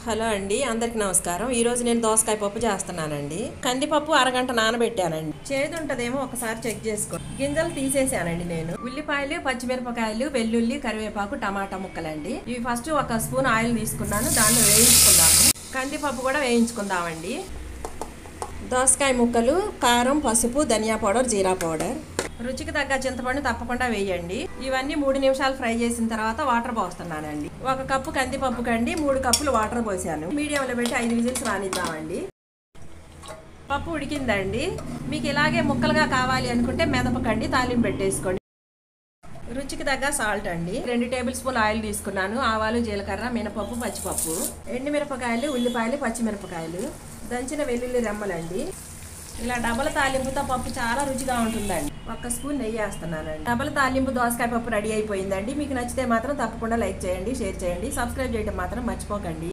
Hello అండి, అందరికి నమస్కారం. ఈరోజు నేను దోసకాయ పప్పు చేస్తున్నానండి. కందిపప్పు అరగంట నానబెట్టానండి. చేదు ఉంటదేమో ఒకసారి చెక్ చేసుకో. గింజలు తీసేసానండి నేను. ఉల్లిపాయలు, పచ్చిమిరపకాయలు, వెల్లుల్లి, కరివేపాకు, టమాటా ముక్కలండి. ఇవి ఫస్ట్ ఒక స్పూన్ ఆయిల్ తీసుకున్నాను, దాన్ని వేయించుకుందాము. కందిపప్పు కూడా వేయించుకుందామండి. దోసకాయ ముక్కలు, కారం, పసుపు, ధనియా పౌడర్, జీరా పౌడర్, రుచికి తగ్గ చింతపండు తప్పకుండా వేయండి. ఇవన్నీ 3 నిమిషాలు ఫ్రై చేసిన తర్వాత వాటర్ పోస్తున్నానండి. 1 కప్పు కందిపప్పు కండి 3 కప్పులు వాటర్ పోసాను. మీడియంలో పెట్టి 5 విజిల్స్ రానిద్దామండి. పప్పు ఉడికిందండి. మీకు ఇలాగే ముక్కలుగా కావాలి అనుకుంటే మెదపకండి, తాలింపు పెట్టేసుకోండి. రుచికి తగ్గ సాల్ట్ అండి. 2 టేబుల్ స్పూన్ ఆయిల్ తీసుకున్నాను. ఆవాలు, జీలకర్ర, మినపప్పు, పచ్చిపప్పు, ఎండుమిరపకాయలు, ఉల్లిపాయలు, పచ్చిమిరపకాయలు, దంచిన వెల్లుల్లి రెమ్మలండి. ఇలా డబల్ తాలింపుతో పప్పు చాలా రుచిగా ఉంటుందండి. 1 స్పూన్ నెయ్యి వేస్తున్నానండి. డబల్ తాలింపు దోసకాయ పప్పు రెడీ అయిపోయిందండి. మీకు నచ్చితే మాత్రం తప్పకుండా లైక్ చేయండి, షేర్ చేయండి, సబ్స్క్రైబ్ చేయడం మాత్రం మర్చిపోకండి.